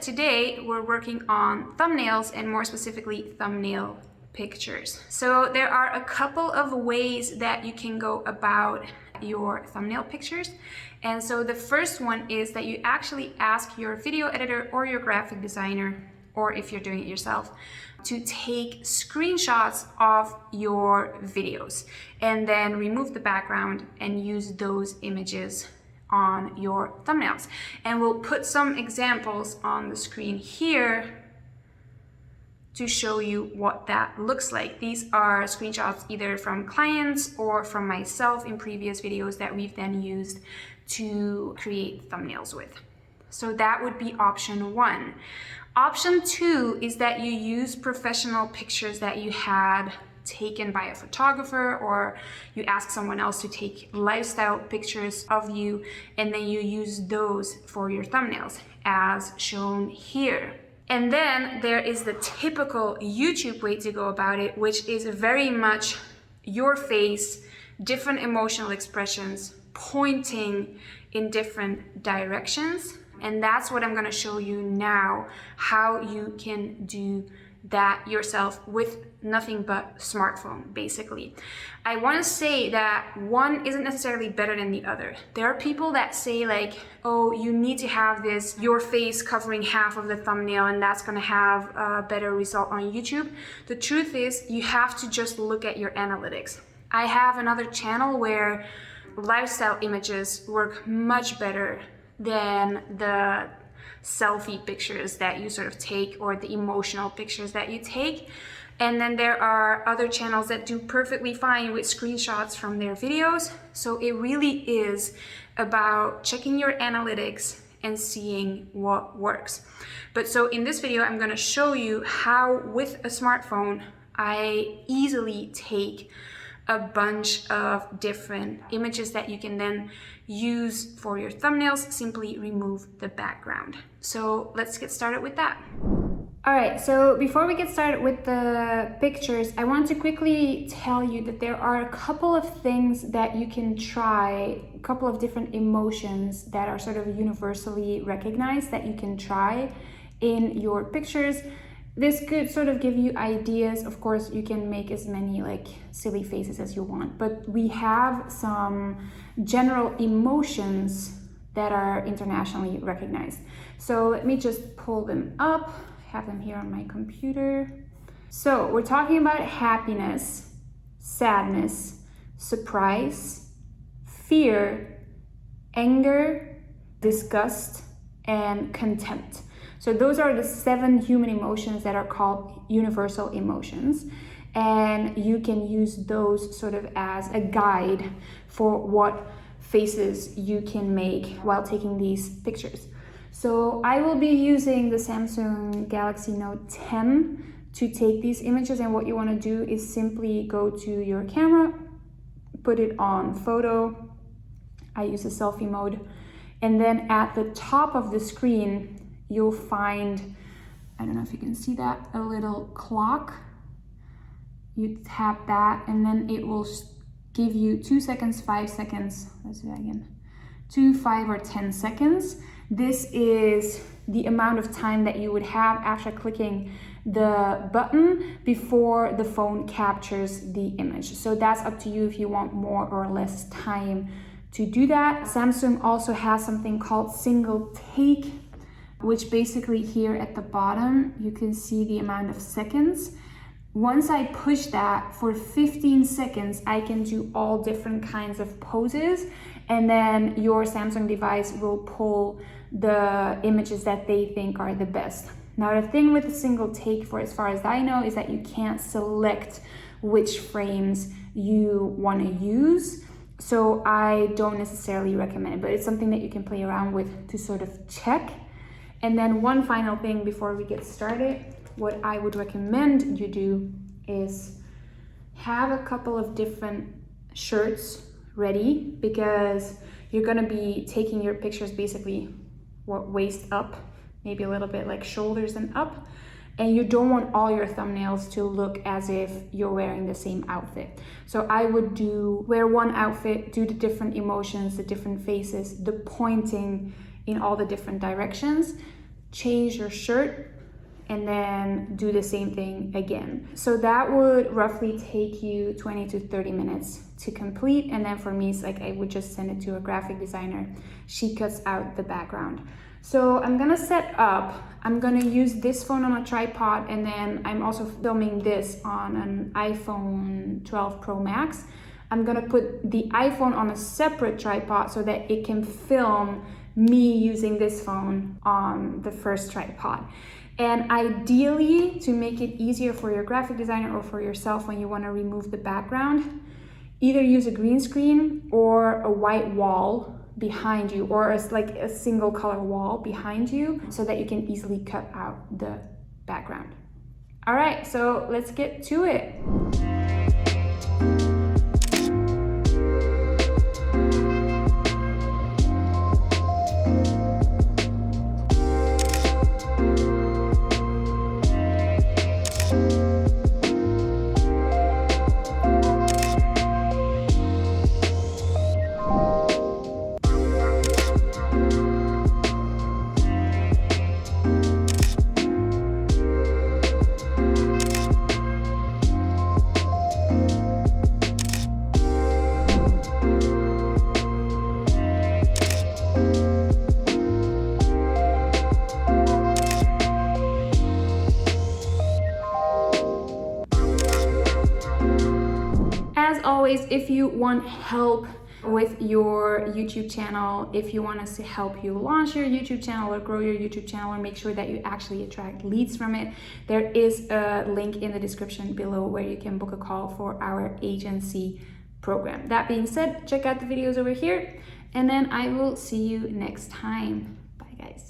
Today, we're working on thumbnails and more specifically thumbnail pictures. So there are a couple of ways that you can go about your thumbnail pictures. And so the first one is that you actually ask your video editor or your graphic designer, or if you're doing it yourself, to take screenshots of your videos and then remove the background and use those images on your thumbnails. And we'll put some examples on the screen here to show you what that looks like. These are screenshots either from clients or from myself in previous videos that we've then used to create thumbnails with. So that would be option one. Option two is that you use professional pictures that you had taken by a photographer, or you ask someone else to take lifestyle pictures of you, and then you use those for your thumbnails as shown here. And then there is the typical YouTube way to go about it, which is very much your face, different emotional expressions, pointing in different directions. And that's what I'm going to show you now, how you can do that yourself with nothing but smartphone, basically. I want to say that one isn't necessarily better than the other. There are people that say like, oh, you need to have this, your face covering half of the thumbnail, and that's going to have a better result on YouTube. The truth is, you have to just look at your analytics. I have another channel where lifestyle images work much better than the selfie pictures that you sort of take or the emotional pictures that you take. And then there are other channels that do perfectly fine with screenshots from their videos. So it really is about checking your analytics and seeing what works. But so in this video, I'm going to show you how with a smartphone, I easily take a bunch of different images that you can then use for your thumbnails. Simply remove the background. So let's get started with that. All right, so before we get started with the pictures, I want to quickly tell you that there are a couple of things that you can try, a couple of different emotions that are sort of universally recognized that you can try in your pictures. This could sort of give you ideas. Of course, you can make as many like silly faces as you want, but we have some general emotions that are internationally recognized. So let me just pull them up. I have them here on my computer. So we're talking about happiness, sadness, surprise, fear, anger, disgust, and contempt. So those are the 7 human emotions that are called universal emotions. And you can use those sort of as a guide for what faces you can make while taking these pictures. So I will be using the Samsung Galaxy Note 10 to take these images. And what you want to do is simply go to your camera, put it on photo. I use the selfie mode. And then at the top of the screen, you'll find, I don't know if you can see that, a little clock. You tap that and then it will give you 2 seconds, 5 seconds. Let's do that again. 2, 5, or 10 seconds. This is the amount of time that you would have after clicking the button before the phone captures the image. So that's up to you if you want more or less time to do that. Samsung also has something called single take, which basically here at the bottom, you can see the amount of seconds. Once I push that for 15 seconds, I can do all different kinds of poses, and then your Samsung device will pull the images that they think are the best. Now, the thing with a single take, for as far as I know, is that you can't select which frames you want to use. So I don't necessarily recommend it, but it's something that you can play around with to sort of check. And then one final thing before we get started, what I would recommend you do is have a couple of different shirts ready, because you're gonna be taking your pictures basically waist up, maybe a little bit like shoulders and up. And you don't want all your thumbnails to look as if you're wearing the same outfit. So I would wear one outfit, do the different emotions, the different faces, the pointing in all the different directions, change your shirt, and then do the same thing again. So that would roughly take you 20 to 30 minutes to complete. And then for me, it's like I would just send it to a graphic designer. She cuts out the background. So I'm gonna set up, I'm gonna use this phone on a tripod, and then I'm also filming this on an iPhone 12 Pro Max. I'm gonna put the iPhone on a separate tripod so that it can film me using this phone on the first tripod. And ideally, to make it easier for your graphic designer or for yourself when you wanna remove the background, either use a green screen or a white wall behind you, or like a single color wall behind you, so that you can easily cut out the background. All right, so let's get to it. As always, if you want help with your YouTube channel, if you want us to help you launch your YouTube channel or grow your YouTube channel or make sure that you actually attract leads from it, there is a link in the description below where you can book a call for our agency program. That being said, check out the videos over here, and then I will see you next time. Bye guys.